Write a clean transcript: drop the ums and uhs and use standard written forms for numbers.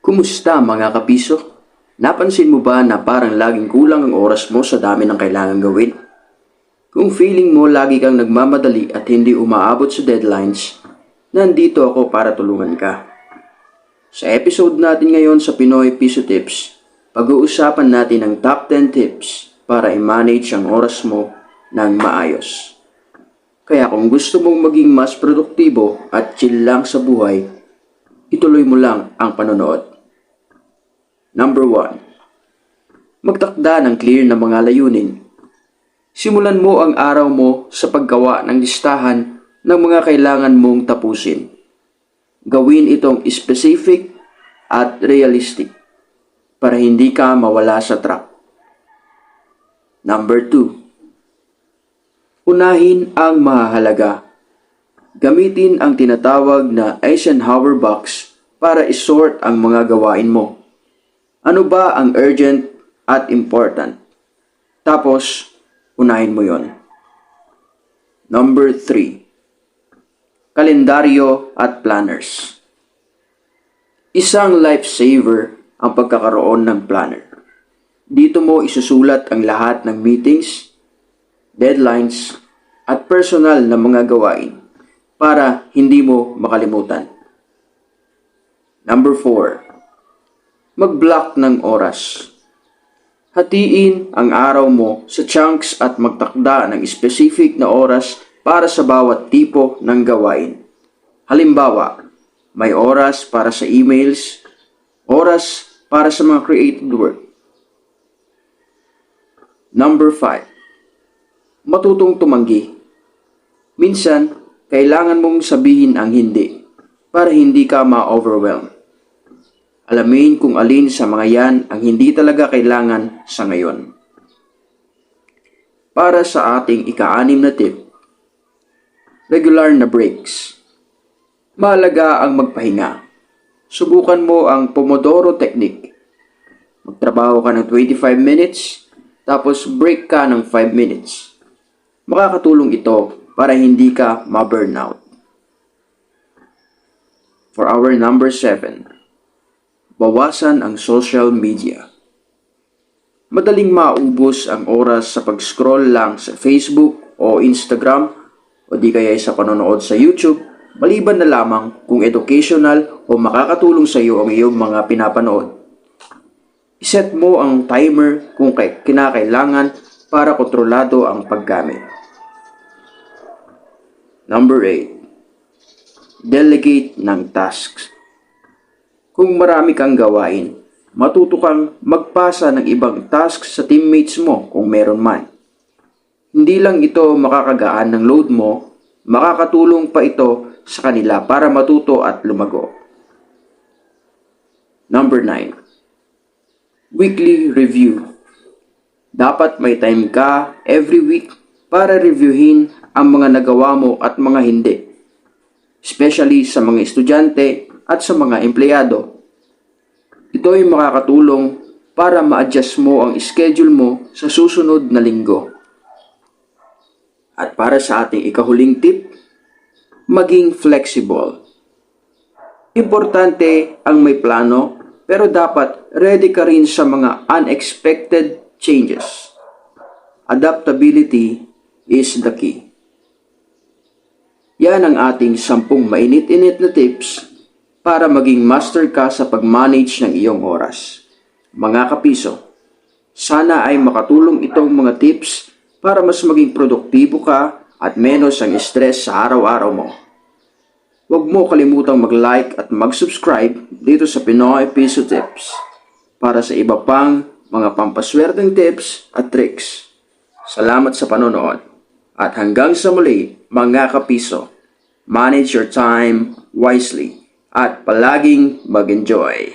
Kumusta mga kapiso? Napansin mo ba na parang laging kulang ang oras mo sa dami ng kailangan gawin? Kung feeling mo lagi kang nagmamadali at hindi umaabot sa deadlines, nandito ako para tulungan ka. Sa episode natin ngayon sa Pinoy Piso Tips, pag-uusapan natin ang top 10 tips para i-manage ang oras mo ng maayos. Kaya kung gusto mong maging mas produktibo at chill lang sa buhay, ituloy mo lang ang panonood. Number 1. Magtakda ng clear na mga layunin. Simulan mo ang araw mo sa paggawa ng listahan ng mga kailangan mong tapusin. Gawin itong specific at realistic para hindi ka mawala sa track. Number 2. Unahin ang mahahalaga. Gamitin ang tinatawag na Eisenhower box para isort ang mga gawain mo. Ano ba ang urgent at important? Tapos, unahin mo yon. Number 3. Kalendaryo at planners. Isang lifesaver ang pagkakaroon ng planner. Dito mo isusulat ang lahat ng meetings, deadlines, at personal na mga gawain para hindi mo makalimutan. Number 4. Mag-block ng oras. Hatiin ang araw mo sa chunks at magtakda ng specific na oras para sa bawat tipo ng gawain. Halimbawa, may oras para sa emails, oras para sa mga creative work. Number 5. Matutong tumanggi. Minsan, kailangan mong sabihin ang hindi para hindi ka ma-overwhelm. Alamin kung alin sa mga yan ang hindi talaga kailangan sa ngayon. Para sa ating ika-6 na tip, regular na breaks. Mahalaga ang magpahinga. Subukan mo ang Pomodoro Technique. Magtrabaho ka ng 25 minutes, tapos break ka ng 5 minutes. Makakatulong ito para hindi ka ma-burnout. For our number 7. Bawasan ang social media. Madaling maubos ang oras sa pag-scroll lang sa Facebook o Instagram o di kaya sa panonood sa YouTube, maliban na lamang kung educational o makakatulong sa iyo ang iyong mga pinapanood. Iset mo ang timer kung kinakailangan para kontrolado ang paggamit. Number 8. Delegate ng tasks. Kung marami kang gawain, matuto kang magpasa ng ibang tasks sa teammates mo kung meron man. Hindi lang ito makakagaan ng load mo, makakatulong pa ito sa kanila para matuto at lumago. Number 9. Weekly review. Dapat may time ka every week para reviewin ang mga nagawa mo at mga hindi. Especially sa mga estudyante at sa mga empleyado. Ito ay makakatulong para ma-adjust mo ang schedule mo sa susunod na linggo. At para sa ating ikahuling tip, maging flexible. Importante ang may plano, pero dapat ready ka rin sa mga unexpected changes. Adaptability is the key. Yan ang ating 10 mainit-init na tips para maging master ka sa pag-manage ng iyong oras. Mga kapiso, sana ay makatulong itong mga tips para mas maging produktibo ka at menos ang stress sa araw-araw mo. Huwag mo kalimutang mag-like at mag-subscribe dito sa Pinoy Piso Tips para sa iba pang mga pampaswerteng tips at tricks. Salamat sa panonood at hanggang sa muli mga kapiso, manage your time wisely at palaging mag-enjoy.